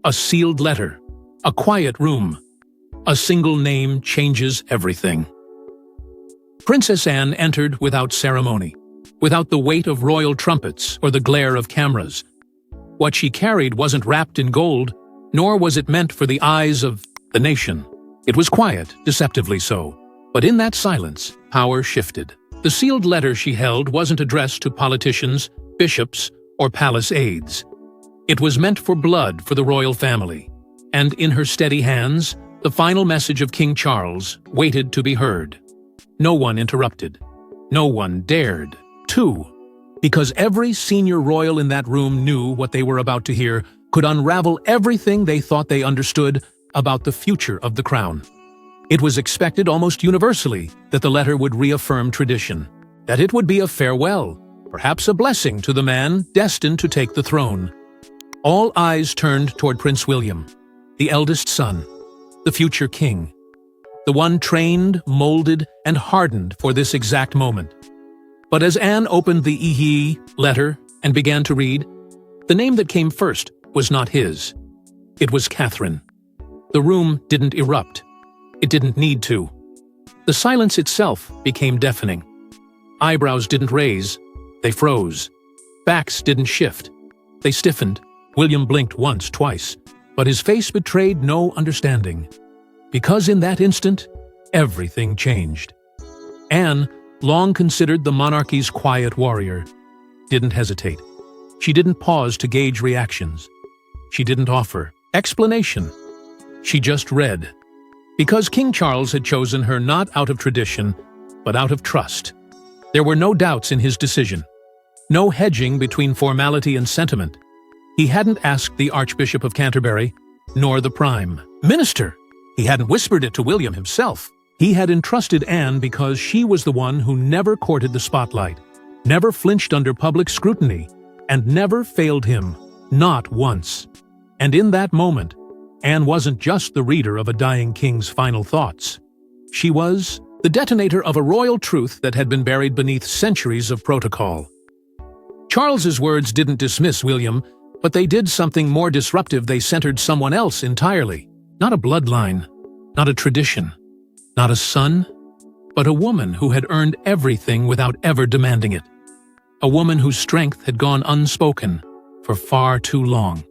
A sealed letter. A quiet room. A single name changes everything. Princess Anne entered without ceremony, without the weight of royal trumpets or the glare of cameras. What she carried wasn't wrapped in gold, nor was it meant for the eyes of the nation. It was quiet, deceptively so. But in that silence, power shifted. The sealed letter she held wasn't addressed to politicians, bishops, or palace aides. It was meant for blood for the royal family. And in her steady hands, the final message of King Charles waited to be heard. No one interrupted. No one dared to. Because every senior royal in that room knew what they were about to hear could unravel everything they thought they understood about the future of the crown. It was expected almost universally that the letter would reaffirm tradition, that it would be a farewell, perhaps a blessing to the man destined to take the throne. All eyes turned toward Prince William, the eldest son, the future king, the one trained, molded, and hardened for this exact moment. But as Anne opened the letter and began to read, the name that came first was not his. It was Catherine. The room didn't erupt. It didn't need to. The silence itself became deafening. Eyebrows didn't raise. They froze. Backs didn't shift. They stiffened. William blinked once, twice, but his face betrayed no understanding. Because in that instant, everything changed. Anne, long considered the monarchy's quiet warrior, didn't hesitate. She didn't pause to gauge reactions. She didn't offer explanation. She just read. Because King Charles had chosen her not out of tradition, but out of trust. There were no doubts in his decision. No hedging between formality and sentiment. He hadn't asked the Archbishop of Canterbury, nor the Prime Minister. He hadn't whispered it to William himself. He had entrusted Anne because she was the one who never courted the spotlight, never flinched under public scrutiny, and never failed him, not once. And in that moment, Anne wasn't just the reader of a dying king's final thoughts. She was the detonator of a royal truth that had been buried beneath centuries of protocol. Charles's words didn't dismiss William, but they did something more disruptive. They centered someone else entirely. Not a bloodline, not a tradition, not a son, but a woman who had earned everything without ever demanding it. A woman whose strength had gone unspoken for far too long.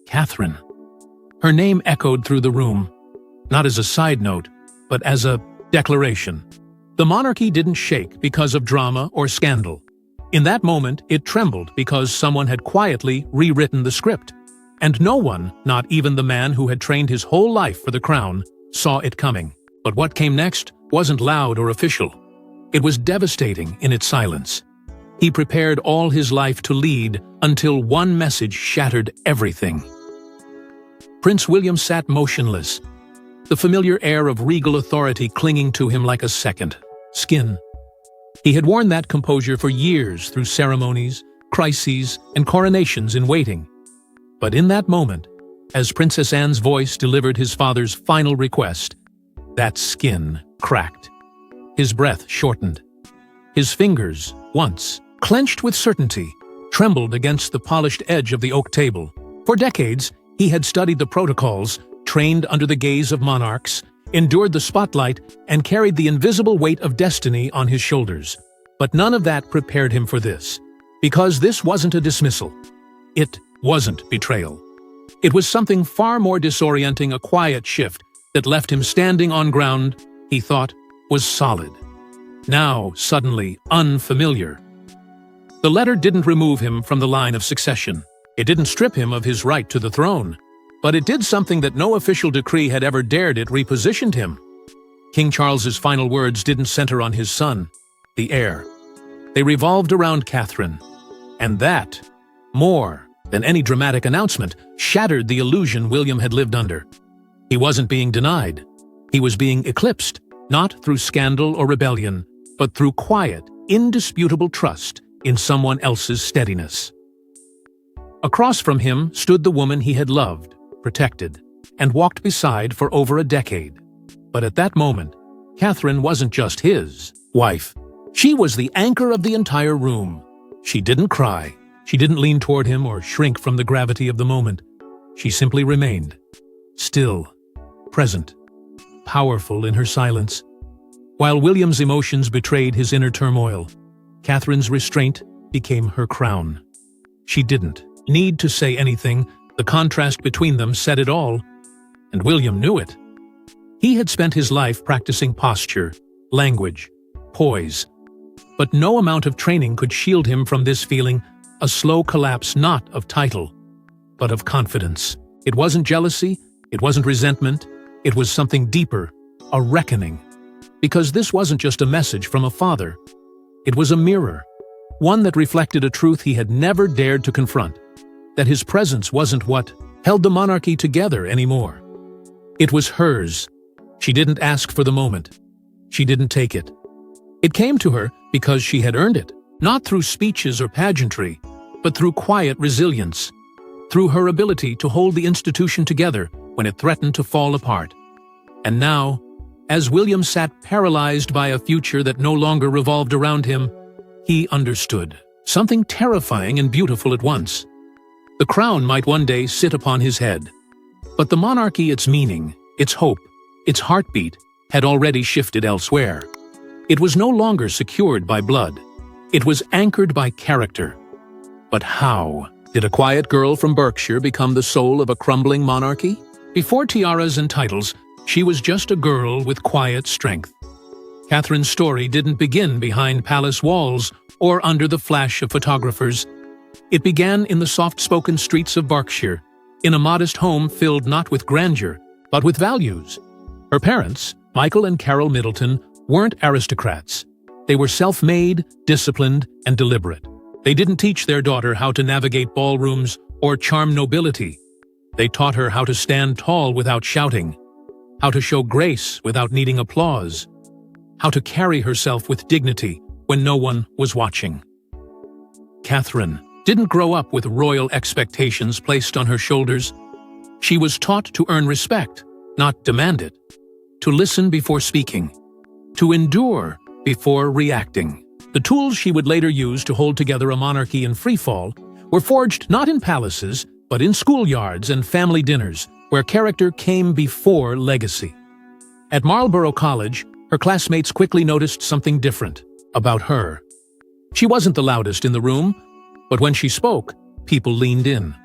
Catherine. Her name echoed through the room, not as a side note, but as a declaration. The monarchy didn't shake because of drama or scandal. In that moment, it trembled because someone had quietly rewritten the script. And no one, not even the man who had trained his whole life for the crown, saw it coming. But what came next wasn't loud or official. It was devastating in its silence. He prepared all his life to lead until one message shattered everything. Prince William sat motionless, the familiar air of regal authority clinging to him like a second skin. He had worn that composure for years through ceremonies, crises, and coronations in waiting. But in that moment, as Princess Anne's voice delivered his father's final request, that skin cracked. His breath shortened. His fingers, once clenched with certainty, trembled against the polished edge of the oak table. For decades, he had studied the protocols, trained under the gaze of monarchs, endured the spotlight, and carried the invisible weight of destiny on his shoulders. But none of that prepared him for this. Because this wasn't a dismissal. It wasn't betrayal. It was something far more disorienting, a quiet shift that left him standing on ground he thought was solid. Now, suddenly, unfamiliar. The letter didn't remove him from the line of succession. It didn't strip him of his right to the throne. But it did something that no official decree had ever dared. It repositioned him. King Charles's final words didn't center on his son, the heir. They revolved around Catherine. And that, more than any dramatic announcement, shattered the illusion William had lived under. He wasn't being denied. He was being eclipsed, not through scandal or rebellion, but through quiet, indisputable trust in someone else's steadiness. Across from him stood the woman he had loved, protected, and walked beside for over a decade. But at that moment, Catherine wasn't just his wife. She was the anchor of the entire room. She didn't cry. She didn't lean toward him or shrink from the gravity of the moment. She simply remained, still, present, powerful in her silence. While William's emotions betrayed his inner turmoil, Catherine's restraint became her crown. She didn't need to say anything. The contrast between them said it all, and William knew it. He had spent his life practicing posture, language, poise, but no amount of training could shield him from this feeling, a slow collapse not of title, but of confidence. It wasn't jealousy, it wasn't resentment, it was something deeper, a reckoning. Because this wasn't just a message from a father. It was a mirror, one that reflected a truth he had never dared to confront, that his presence wasn't what held the monarchy together anymore. It was hers. She didn't ask for the moment. She didn't take it. It came to her because she had earned it, not through speeches or pageantry, but through quiet resilience, through her ability to hold the institution together when it threatened to fall apart. And now, as William sat paralyzed by a future that no longer revolved around him, he understood something terrifying and beautiful at once. The crown might one day sit upon his head, but the monarchy, its meaning, its hope, its heartbeat, had already shifted elsewhere. It was no longer secured by blood. It was anchored by character. But how did a quiet girl from Berkshire become the soul of a crumbling monarchy? Before tiaras and titles, she was just a girl with quiet strength. Catherine's story didn't begin behind palace walls or under the flash of photographers. It began in the soft-spoken streets of Berkshire, in a modest home filled not with grandeur, but with values. Her parents, Michael and Carol Middleton, weren't aristocrats. They were self-made, disciplined, and deliberate. They didn't teach their daughter how to navigate ballrooms or charm nobility. They taught her how to stand tall without shouting, how to show grace without needing applause, how to carry herself with dignity when no one was watching. Catherine didn't grow up with royal expectations placed on her shoulders. She was taught to earn respect, not demand it, to listen before speaking, to endure before reacting. The tools she would later use to hold together a monarchy in freefall were forged not in palaces, but in schoolyards and family dinners, where character came before legacy. At Marlborough College, her classmates quickly noticed something different about her. She wasn't the loudest in the room, but when she spoke, people leaned in.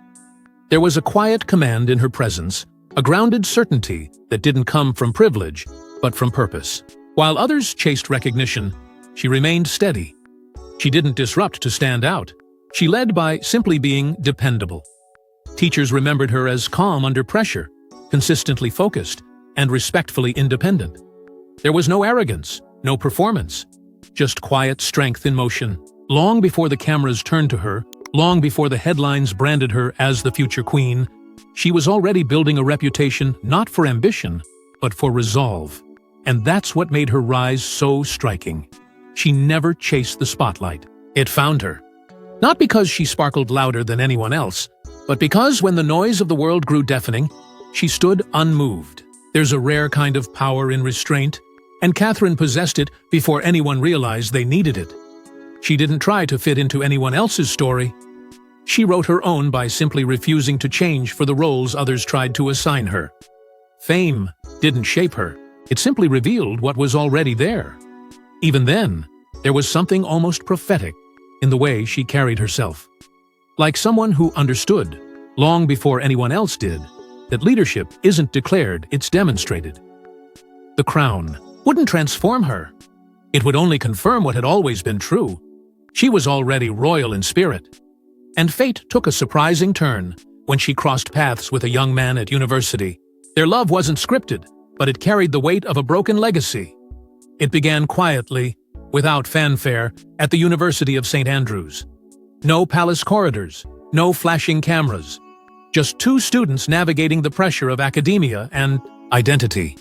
There was a quiet command in her presence, a grounded certainty that didn't come from privilege, but from purpose. While others chased recognition, she remained steady. She didn't disrupt to stand out. She led by simply being dependable. Teachers remembered her as calm under pressure, consistently focused, and respectfully independent. There was no arrogance, no performance, just quiet strength in motion. Long before the cameras turned to her, long before the headlines branded her as the future queen, she was already building a reputation not for ambition, but for resolve. And that's what made her rise so striking. She never chased the spotlight. It found her. Not because she sparkled louder than anyone else, but because when the noise of the world grew deafening, she stood unmoved. There's a rare kind of power in restraint, and Catherine possessed it before anyone realized they needed it. She didn't try to fit into anyone else's story. She wrote her own by simply refusing to change for the roles others tried to assign her. Fame didn't shape her. It simply revealed what was already there. Even then, there was something almost prophetic in the way she carried herself. Like someone who understood, long before anyone else did, that leadership isn't declared, it's demonstrated. The crown wouldn't transform her. It would only confirm what had always been true. She was already royal in spirit. And fate took a surprising turn when she crossed paths with a young man at university. Their love wasn't scripted, but it carried the weight of a broken legacy. It began quietly, without fanfare, at the University of St. Andrews. No palace corridors, no flashing cameras. Just two students navigating the pressure of academia and identity.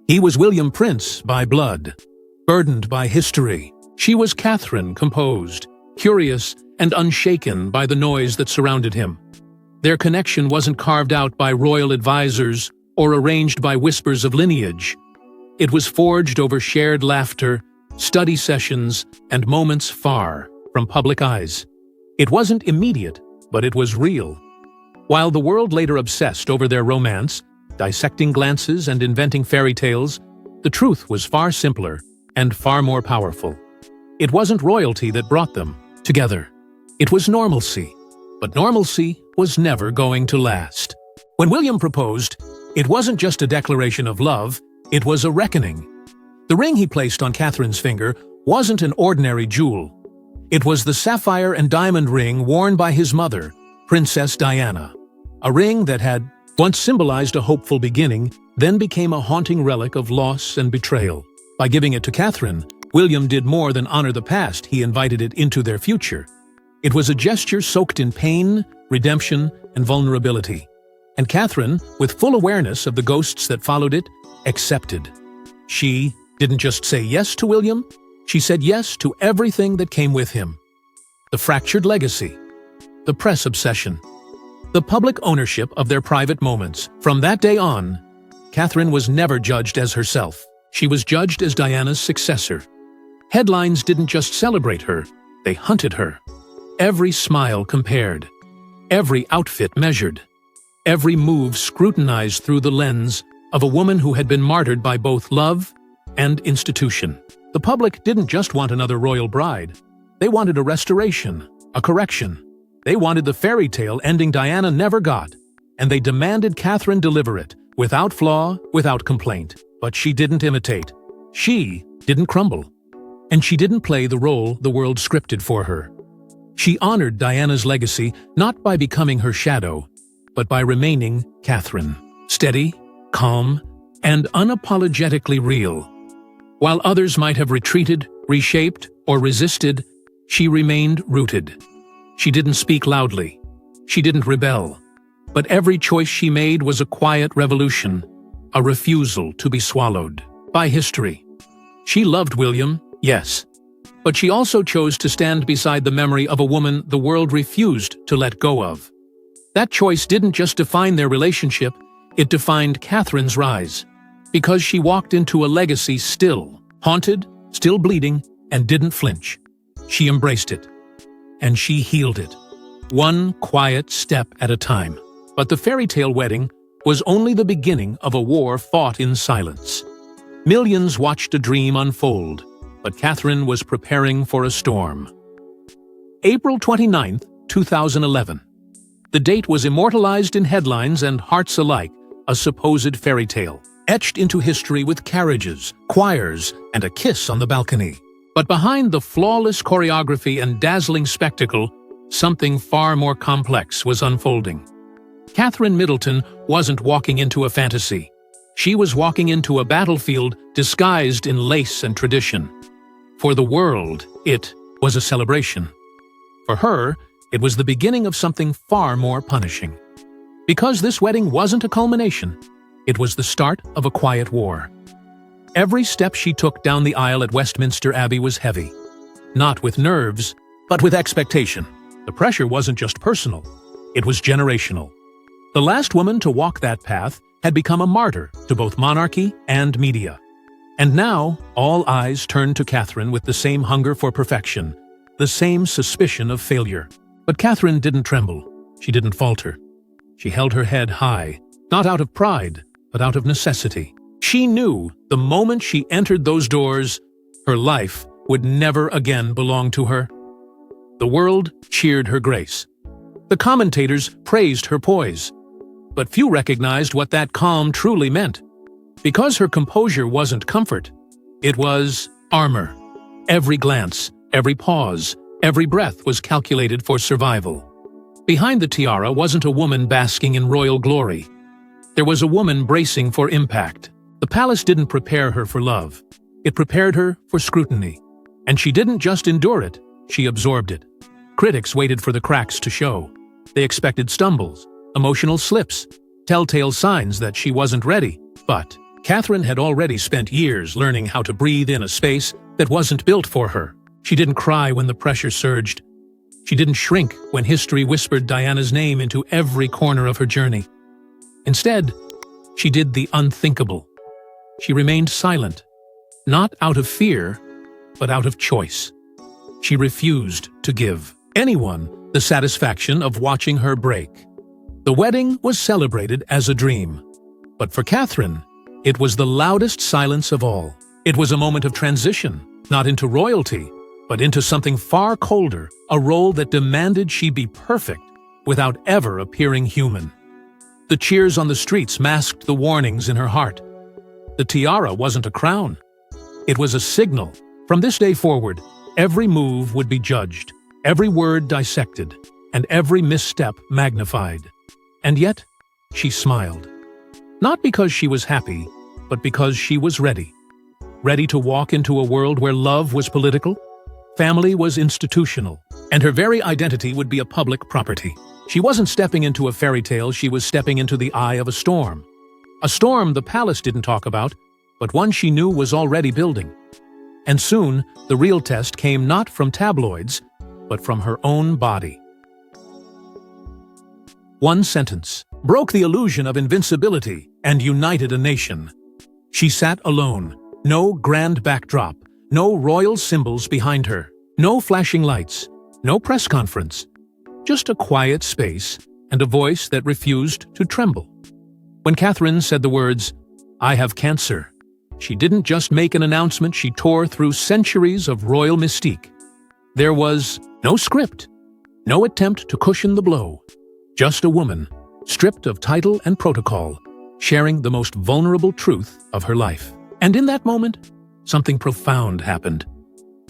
He was William Prince by blood, burdened by history. She was Catherine, composed, curious, and unshaken by the noise that surrounded him. Their connection wasn't carved out by royal advisors or arranged by whispers of lineage. It was forged over shared laughter, study sessions, and moments far from public eyes. It wasn't immediate, but it was real. While the world later obsessed over their romance, dissecting glances and inventing fairy tales, the truth was far simpler and far more powerful. It wasn't royalty that brought them together. It was normalcy. But normalcy was never going to last. When William proposed, it wasn't just a declaration of love, it was a reckoning. The ring he placed on Catherine's finger wasn't an ordinary jewel. It was the sapphire and diamond ring worn by his mother, Princess Diana. A ring that had once symbolized a hopeful beginning, then became a haunting relic of loss and betrayal. By giving it to Catherine, William did more than honor the past, he invited it into their future. It was a gesture soaked in pain, redemption, and vulnerability. And Catherine, with full awareness of the ghosts that followed it, accepted. She didn't just say yes to William, she said yes to everything that came with him. The fractured legacy, the press obsession, the public ownership of their private moments. From that day on, Catherine was never judged as herself. She was judged as Diana's successor. Headlines didn't just celebrate her, they hunted her. Every smile compared, every outfit measured, every move scrutinized through the lens of a woman who had been martyred by both love and institution. The public didn't just want another royal bride. They wanted a restoration, a correction. They wanted the fairy tale ending Diana never got, and they demanded Catherine deliver it, without flaw, without complaint. But she didn't imitate. She didn't crumble. And she didn't play the role the world scripted for her. She honored Diana's legacy not by becoming her shadow, but by remaining Catherine, steady, calm, and unapologetically real. While others might have retreated, reshaped, or resisted, she remained rooted. She didn't speak loudly. She didn't rebel. But every choice she made was a quiet revolution, a refusal to be swallowed by history. She loved William, yes, but she also chose to stand beside the memory of a woman the world refused to let go of. That choice didn't just define their relationship, it defined Catherine's rise, because she walked into a legacy still haunted, still bleeding, and didn't flinch. She embraced it, and she healed it, one quiet step at a time. But the fairy tale wedding was only the beginning of a war fought in silence. Millions watched a dream unfold, but Catherine was preparing for a storm. April 29, 2011. The date was immortalized in headlines and hearts alike, a supposed fairy tale, etched into history with carriages, choirs, and a kiss on the balcony. But behind the flawless choreography and dazzling spectacle, something far more complex was unfolding. Catherine Middleton wasn't walking into a fantasy. She was walking into a battlefield disguised in lace and tradition. For the world, it was a celebration. For her, it was the beginning of something far more punishing. Because this wedding wasn't a culmination, it was the start of a quiet war. Every step she took down the aisle at Westminster Abbey was heavy. Not with nerves, but with expectation. The pressure wasn't just personal, it was generational. The last woman to walk that path had become a martyr to both monarchy and media. And now, all eyes turned to Catherine with the same hunger for perfection, the same suspicion of failure. But Catherine didn't tremble. She didn't falter. She held her head high, not out of pride, but out of necessity. She knew the moment she entered those doors, her life would never again belong to her. The world cheered her grace. The commentators praised her poise. But few recognized what that calm truly meant. Because her composure wasn't comfort, it was armor. Every glance, every pause, every breath was calculated for survival. Behind the tiara wasn't a woman basking in royal glory. There was a woman bracing for impact. The palace didn't prepare her for love. It prepared her for scrutiny. And she didn't just endure it, she absorbed it. Critics waited for the cracks to show. They expected stumbles, emotional slips, telltale signs that she wasn't ready. But Catherine had already spent years learning how to breathe in a space that wasn't built for her. She didn't cry when the pressure surged. She didn't shrink when history whispered Diana's name into every corner of her journey. Instead, she did the unthinkable. She remained silent, not out of fear, but out of choice. She refused to give anyone the satisfaction of watching her break. The wedding was celebrated as a dream. But for Catherine, it was the loudest silence of all. It was a moment of transition, not into royalty, but into something far colder, a role that demanded she be perfect without ever appearing human. The cheers on the streets masked the warnings in her heart. The tiara wasn't a crown. It was a signal. From this day forward, every move would be judged, every word dissected, and every misstep magnified. And yet, she smiled. Not because she was happy, but because she was ready. Ready to walk into a world where love was political, family was institutional, and her very identity would be a public property. She wasn't stepping into a fairy tale, she was stepping into the eye of a storm. A storm the palace didn't talk about, but one she knew was already building. And soon, the real test came not from tabloids, but from her own body. One sentence broke the illusion of invincibility and united a nation. She sat alone, no grand backdrop, no royal symbols behind her, no flashing lights, no press conference, just a quiet space and a voice that refused to tremble. When Catherine said the words, "I have cancer," she didn't just make an announcement, she tore through centuries of royal mystique. There was no script, no attempt to cushion the blow. Just a woman, stripped of title and protocol, sharing the most vulnerable truth of her life. And in that moment, something profound happened.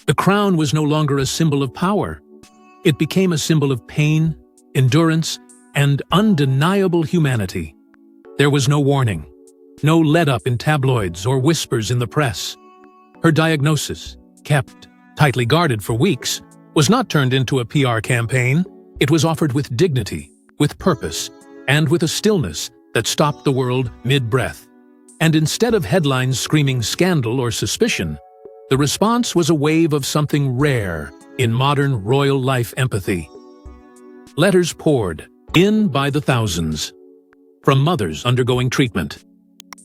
The crown was no longer a symbol of power. It became a symbol of pain, endurance, and undeniable humanity. There was no warning, no let-up in tabloids or whispers in the press. Her diagnosis, kept tightly guarded for weeks, was not turned into a PR campaign. It was offered with dignity, with purpose, and with a stillness that stopped the world mid-breath. And instead of headlines screaming scandal or suspicion, the response was a wave of something rare in modern royal life empathy. Letters poured in by the thousands, from mothers undergoing treatment,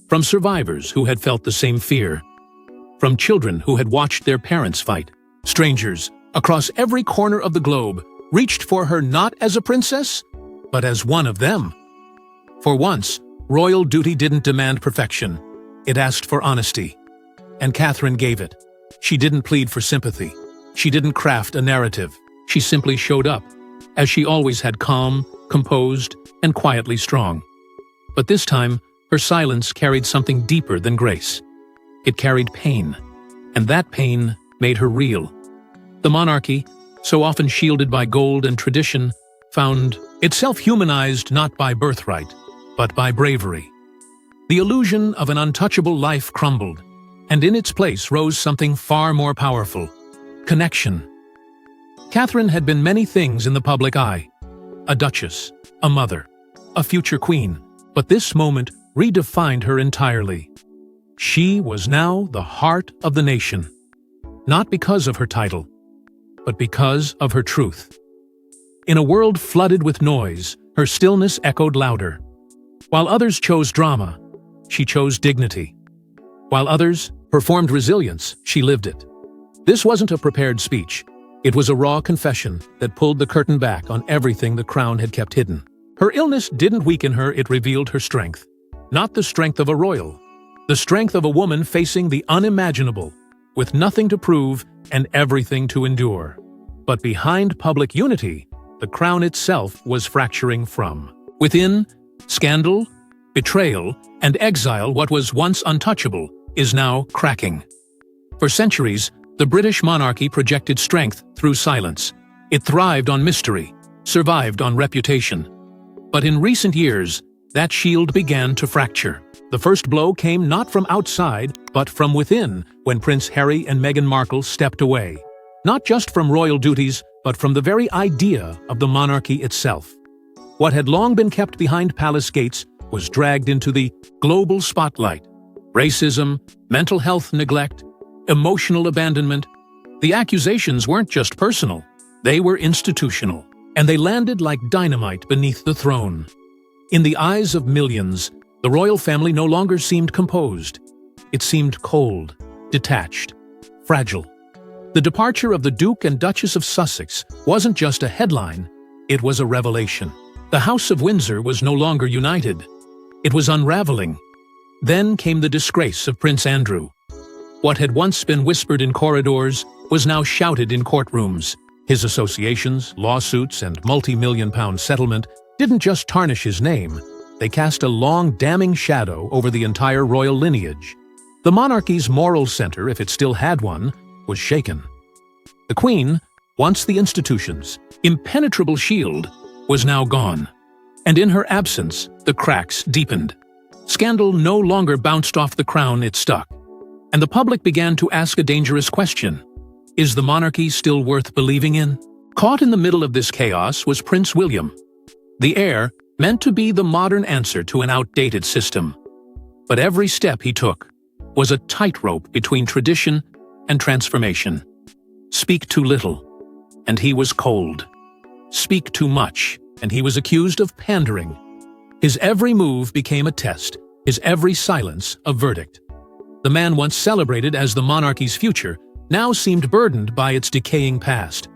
from survivors who had felt the same fear, from children who had watched their parents fight. Strangers across every corner of the globe reached for her not as a princess, but as one of them. For once, royal duty didn't demand perfection. It asked for honesty. And Catherine gave it. She didn't plead for sympathy. She didn't craft a narrative. She simply showed up, as she always had, calm, composed, and quietly strong. But this time, her silence carried something deeper than grace. It carried pain, and that pain made her real. The monarchy, so often shielded by gold and tradition, found itself humanized not by birthright, but by bravery. The illusion of an untouchable life crumbled, and in its place rose something far more powerful: connection. Catherine had been many things in the public eye: a duchess, a mother, a future queen, but this moment redefined her entirely. She was now the heart of the nation, not because of her title, but because of her truth. In a world flooded with noise, her stillness echoed louder. While others chose drama, she chose dignity. While others performed resilience, she lived it. This wasn't a prepared speech. It was a raw confession that pulled the curtain back on everything the crown had kept hidden. Her illness didn't weaken her, it revealed her strength. Not the strength of a royal, the strength of a woman facing the unimaginable, with nothing to prove and everything to endure. But behind public unity, the crown itself was fracturing from within. Scandal, betrayal, and exile. What was once untouchable is now cracking. For centuries, the British monarchy projected strength through silence. It thrived on mystery, survived on reputation. But in recent years, that shield began to fracture. The first blow came not from outside, but from within, when Prince Harry and Meghan Markle stepped away. Not just from royal duties, but from the very idea of the monarchy itself. What had long been kept behind palace gates was dragged into the global spotlight. Racism, mental health neglect, emotional abandonment. The accusations weren't just personal, they were institutional, and they landed like dynamite beneath the throne. In the eyes of millions, the royal family no longer seemed composed. It seemed cold, detached, fragile. The departure of the Duke and Duchess of Sussex wasn't just a headline, it was a revelation. The House of Windsor was no longer united. It was unraveling. Then came the disgrace of Prince Andrew. What had once been whispered in corridors was now shouted in courtrooms. His associations, lawsuits, and multi-million-pound settlement didn't just tarnish his name, they cast a long, damning shadow over the entire royal lineage. The monarchy's moral center, if it still had one, was shaken. The Queen, once the institution's impenetrable shield, was now gone. And in her absence, the cracks deepened. Scandal no longer bounced off the crown it stuck. And the public began to ask a dangerous question. Is the monarchy still worth believing in? Caught in the middle of this chaos was Prince William, the heir meant to be the modern answer to an outdated system. But every step he took was a tightrope between tradition and transformation. Speak too little, and he was cold. Speak too much, and he was accused of pandering. His every move became a test, his every silence a verdict. The man once celebrated as the monarchy's future now seemed burdened by its decaying past.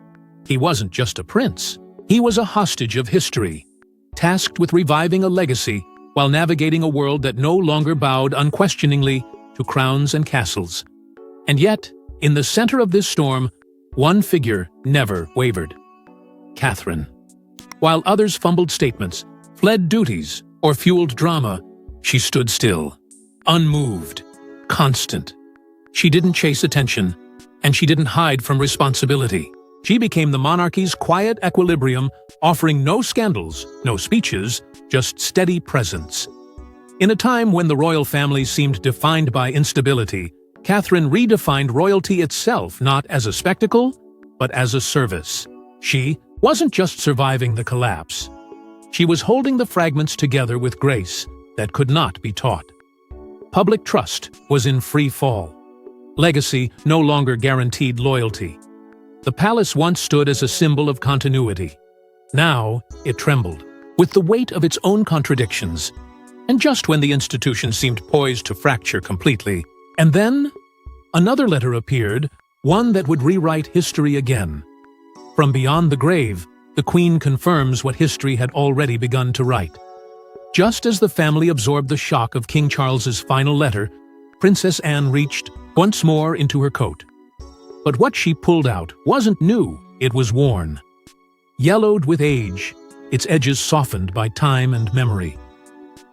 He wasn't just a prince. He was a hostage of history, tasked with reviving a legacy while navigating a world that no longer bowed unquestioningly to crowns and castles. And yet, in the center of this storm, one figure never wavered: Catherine. While others fumbled statements, fled duties, or fueled drama, she stood still, unmoved, constant. She didn't chase attention, and she didn't hide from responsibility. She became the monarchy's quiet equilibrium, offering no scandals, no speeches, just steady presence. In a time when the royal family seemed defined by instability, Catherine redefined royalty itself not as a spectacle, but as a service. She wasn't just surviving the collapse. She was holding the fragments together with grace that could not be taught. Public trust was in free fall. Legacy no longer guaranteed loyalty. The palace once stood as a symbol of continuity. Now it trembled, with the weight of its own contradictions. And just when the institution seemed poised to fracture completely, and then another letter appeared, one that would rewrite history again. From beyond the grave, the Queen confirms what history had already begun to write. Just as the family absorbed the shock of King Charles's final letter, Princess Anne reached once more into her coat. But what she pulled out wasn't new, it was worn. Yellowed with age, its edges softened by time and memory.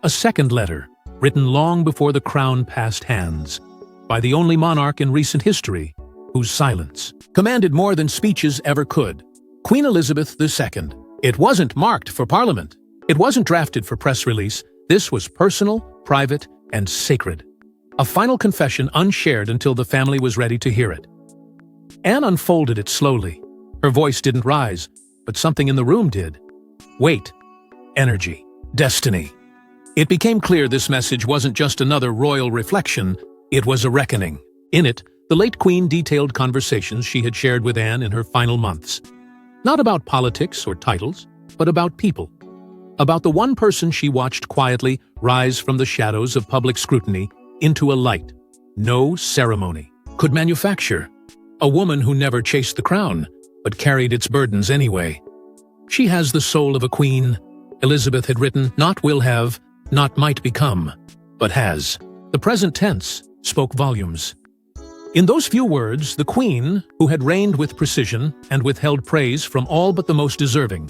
A second letter, written long before the crown passed hands, by the only monarch in recent history whose silence commanded more than speeches ever could. Queen Elizabeth II. It wasn't marked for Parliament. It wasn't drafted for press release. This was personal, private, and sacred. A final confession unshared until the family was ready to hear it. Anne unfolded it slowly. Her voice didn't rise, but something in the room did. Weight, energy, destiny. It became clear this message wasn't just another royal reflection, it was a reckoning. In it, the late Queen detailed conversations she had shared with Anne in her final months. Not about politics or titles, but about people. About the one person she watched quietly rise from the shadows of public scrutiny into a light no ceremony could manufacture. A woman who never chased the crown, but carried its burdens anyway. She has the soul of a queen. Elizabeth had written, not will have, not might become, but has. The present tense spoke volumes. In those few words, the Queen, who had reigned with precision and withheld praise from all but the most deserving,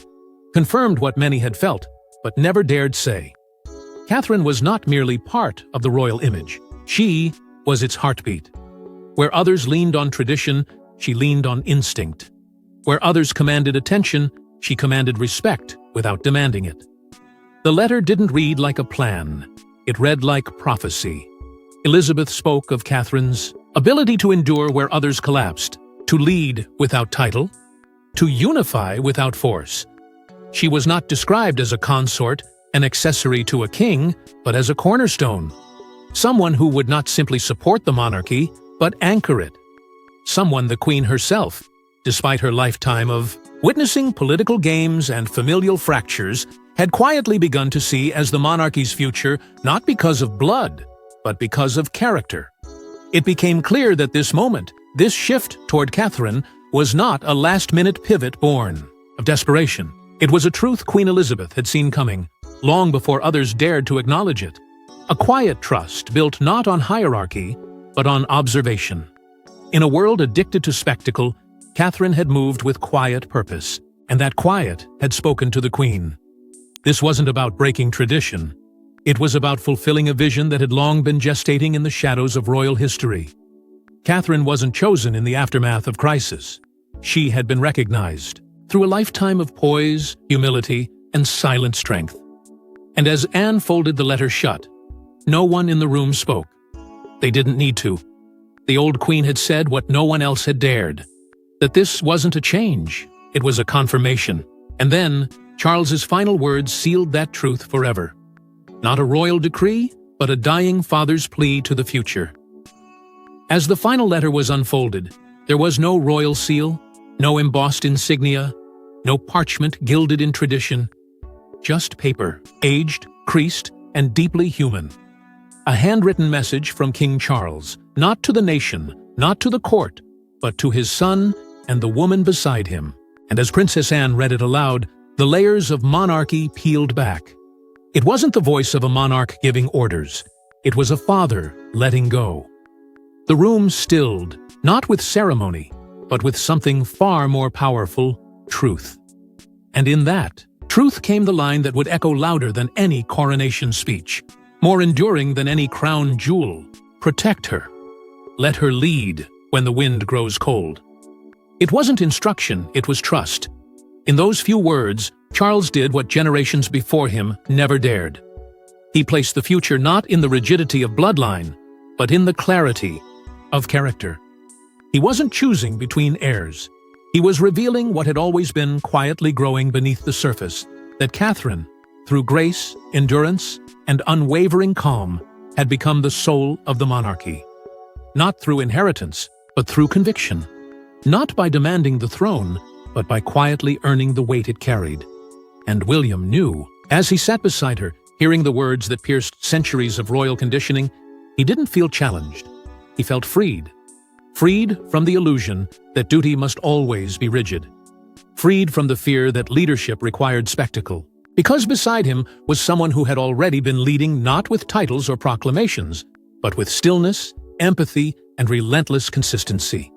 confirmed what many had felt, but never dared say. Catherine was not merely part of the royal image. She was its heartbeat. Where others leaned on tradition, she leaned on instinct. Where others commanded attention, she commanded respect without demanding it. The letter didn't read like a plan. It read like prophecy. Elizabeth spoke of Catherine's ability to endure where others collapsed, to lead without title, to unify without force. She was not described as a consort, an accessory to a king, but as a cornerstone. Someone who would not simply support the monarchy, but anchor it. Someone the Queen herself, despite her lifetime of witnessing political games and familial fractures, had quietly begun to see as the monarchy's future not because of blood, but because of character. It became clear that this moment, this shift toward Catherine, was not a last-minute pivot born of desperation. It was a truth Queen Elizabeth had seen coming, long before others dared to acknowledge it. A quiet trust built not on hierarchy, but on observation. In a world addicted to spectacle, Catherine had moved with quiet purpose, and that quiet had spoken to the Queen. This wasn't about breaking tradition. It was about fulfilling a vision that had long been gestating in the shadows of royal history. Catherine wasn't chosen in the aftermath of crisis. She had been recognized through a lifetime of poise, humility, and silent strength. And as Anne folded the letter shut, no one in the room spoke. They didn't need to. The old Queen had said what no one else had dared, that this wasn't a change, it was a confirmation. And then, Charles's final words sealed that truth forever. Not a royal decree, but a dying father's plea to the future. As the final letter was unfolded, there was no royal seal, no embossed insignia, no parchment gilded in tradition, just paper, aged, creased, and deeply human. A handwritten message from King Charles, not to the nation, not to the court, but to his son and the woman beside him. And as Princess Anne read it aloud, the layers of monarchy peeled back. It wasn't the voice of a monarch giving orders. It was a father letting go. The room stilled, not with ceremony, but with something far more powerful, truth. And in that, truth came the line that would echo louder than any coronation speech, more enduring than any crown jewel. Protect her. Let her lead when the wind grows cold. It wasn't instruction, it was trust. In those few words, Charles did what generations before him never dared. He placed the future not in the rigidity of bloodline, but in the clarity of character. He wasn't choosing between heirs. He was revealing what had always been quietly growing beneath the surface, that Catherine, through grace, endurance, and unwavering calm, had become the soul of the monarchy. Not through inheritance, but through conviction. Not by demanding the throne, but by quietly earning the weight it carried. And William knew, as he sat beside her, hearing the words that pierced centuries of royal conditioning, he didn't feel challenged. He felt freed. Freed from the illusion that duty must always be rigid. Freed from the fear that leadership required spectacle. Because beside him was someone who had already been leading not with titles or proclamations, but with stillness, empathy, and relentless consistency.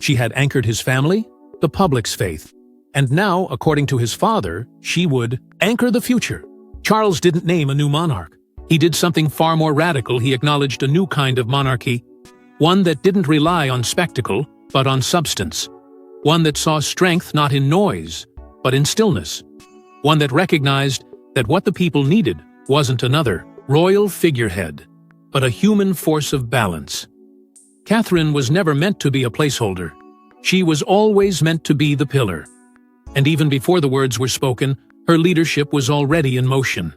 She had anchored his family, the public's faith, and now, according to his father, she would anchor the future. Charles didn't name a new monarch. He did something far more radical. He acknowledged a new kind of monarchy, one that didn't rely on spectacle, but on substance. One that saw strength not in noise, but in stillness. One that recognized that what the people needed wasn't another royal figurehead, but a human force of balance. Catherine was never meant to be a placeholder. She was always meant to be the pillar. And even before the words were spoken, her leadership was already in motion.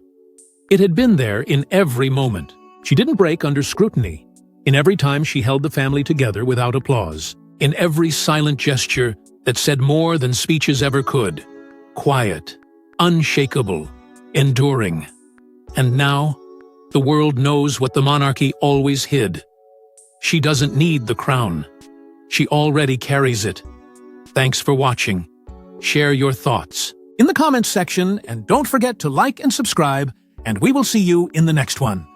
It had been there in every moment. She didn't break under scrutiny. In every time she held the family together without applause. In every silent gesture that said more than speeches ever could. Quiet, unshakable, enduring. And now, the world knows what the monarchy always hid. She doesn't need the crown. She already carries it. Thanks for watching. Share your thoughts in the comments section, and don't forget to like and subscribe, and we will see you in the next one.